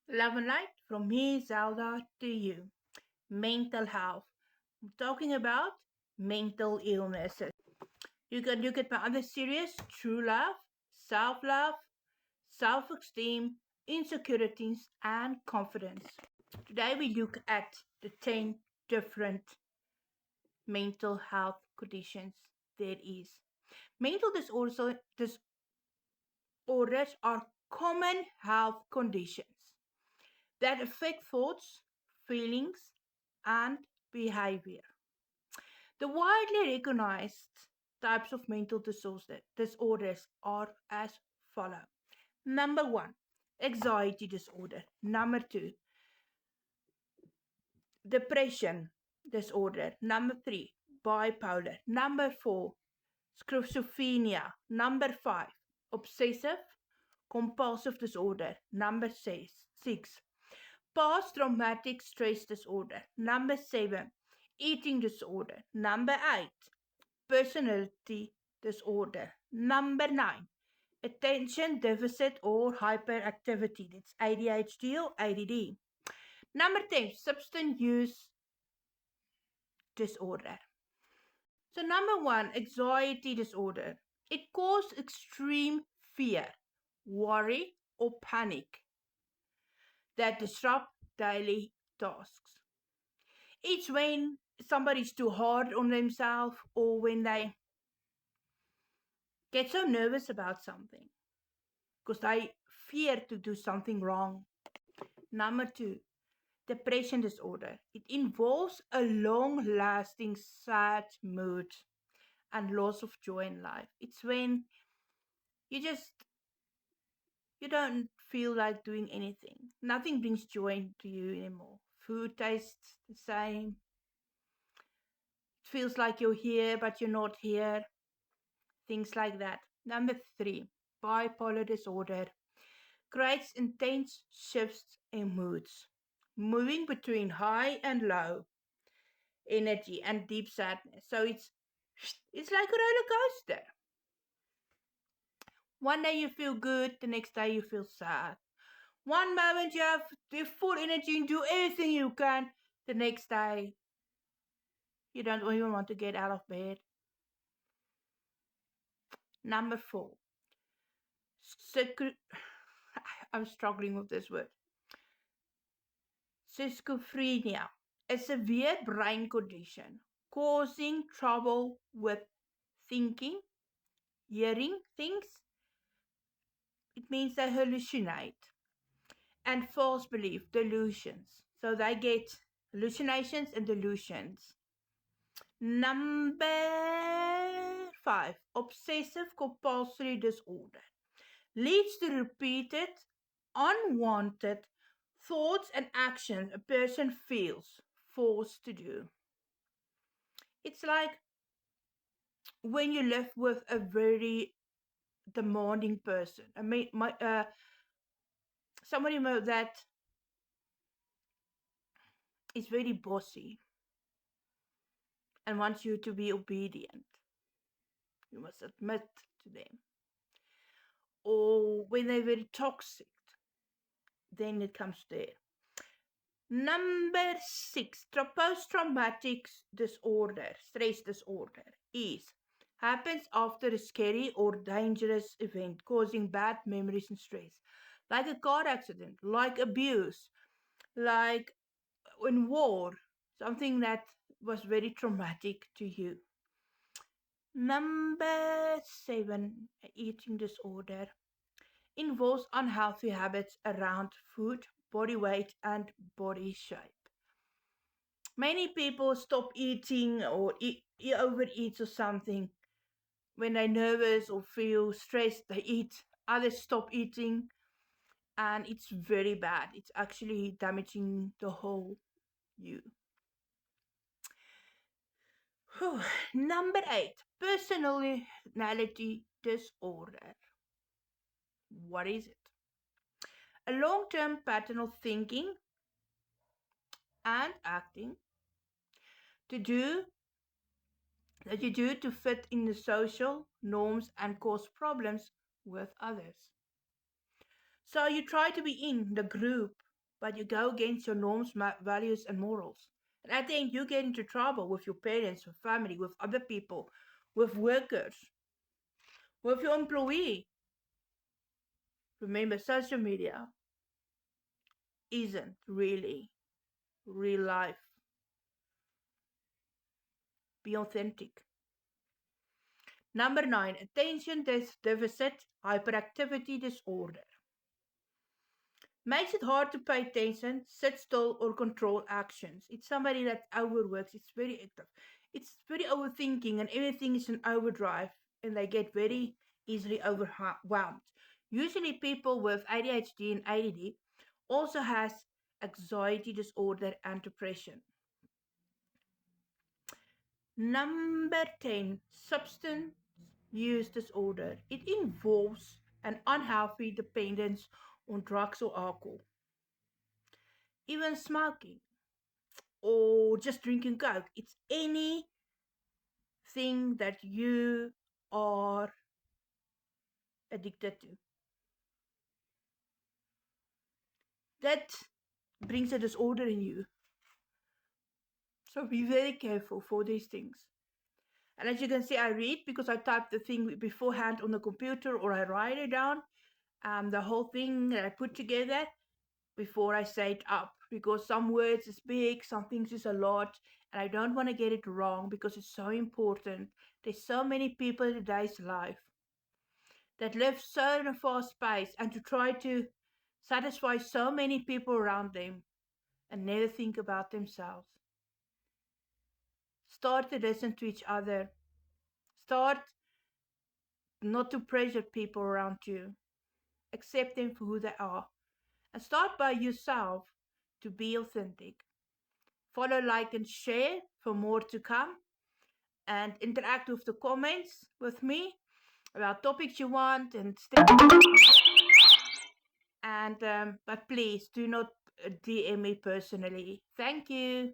Love and light from me, Zelda, to you. Mental health. I'm talking about mental illnesses. You can look at my other series, True Love, self esteem, insecurities, and confidence. Today we look at the 10 different mental health conditions there is. Mental disorders are common health conditions that affect thoughts, feelings, and behavior. The widely recognized types of mental disorders are as follow. Number one, anxiety disorder. Number two, depression disorder. Number three, bipolar. Number four, schizophrenia. Number five, obsessive compulsive disorder. Number six, post traumatic stress disorder. Number seven, eating disorder. Number eight, personality disorder. Number nine, attention deficit or hyperactivity. That's ADHD or ADD. Number 10, substance use disorder. So, number one, anxiety disorder. It causes extreme fear, worry, or panic that disrupt daily tasks. It's when somebody's too hard on themselves or when they get so nervous about something because they fear to do something wrong. Number two, depression disorder. It involves a long lasting sad mood and loss of joy in life. It's when you just you don't feel like doing anything. Nothing brings joy to you anymore. Food tastes the same. It feels like you're here but you're not here. Things like that. Number three, bipolar disorder creates intense shifts in moods, moving between high and low energy and deep sadness. So it's like a roller coaster. One day you feel good, the next day you feel sad. One moment you have the full energy and do everything you can, the next day you don't even want to get out of bed. Number four, I'm struggling with this word. Schizophrenia, a severe brain condition causing trouble with thinking, hearing things. It means they hallucinate. And false belief, delusions. So they get hallucinations and delusions. Number five, obsessive compulsory disorder leads to repeated, unwanted thoughts and actions a person feels forced to do. It's like when you live with a very demanding person. I mean, somebody that is very bossy and wants you to be obedient. You must admit to them. Or when they're very toxic, then it comes there. Number six, post traumatic disorder, stress disorder, is happens after a scary or dangerous event causing bad memories and stress, like a car accident, like abuse, like in war, something that was very traumatic to you. Number seven, eating disorder involves unhealthy habits around food, body weight, and body shape. Many people stop eating or overeat or something when they're nervous or feel stressed. They eat. Others stop eating, and it's very bad. It's actually damaging the whole you. Whew. Number eight, personality disorder. What is it? A long term pattern of thinking and acting to do that you do to fit in the social norms and cause problems with others. So you try to be in the group, but you go against your norms, values, and morals. And at the end, you get into trouble with your parents, with family, with other people, with workers, with your employee. Remember, social media isn't really real life. Be authentic. Number nine, attention deficit hyperactivity disorder. Makes it hard to pay attention, sit still, or control actions. It's somebody that overworks. It's very active. It's very overthinking, and everything is in overdrive, and they get very easily overwhelmed. Usually, people with ADHD and ADD also has anxiety disorder and depression. Number 10, substance use disorder. It involves an unhealthy dependence on drugs or alcohol, even smoking or just drinking Coke. It's anything that you are addicted to. That brings a disorder in you. So be very careful for these things. And as you can see, I read because I type the thing beforehand on the computer or I write it down. The whole thing that I put together before I say it up because some words is big, some things is a lot, and I don't want to get it wrong because it's so important. There's so many people in today's life that live so in a fast pace and to try to satisfy so many people around them and never think about themselves. Start to listen to each other. Start not to pressure people around you. Accept them for who they are. And start by yourself to be authentic. Follow, like, and share for more to come. And interact with the comments with me about topics you want and stuff. And but please do not DM me personally. Thank you.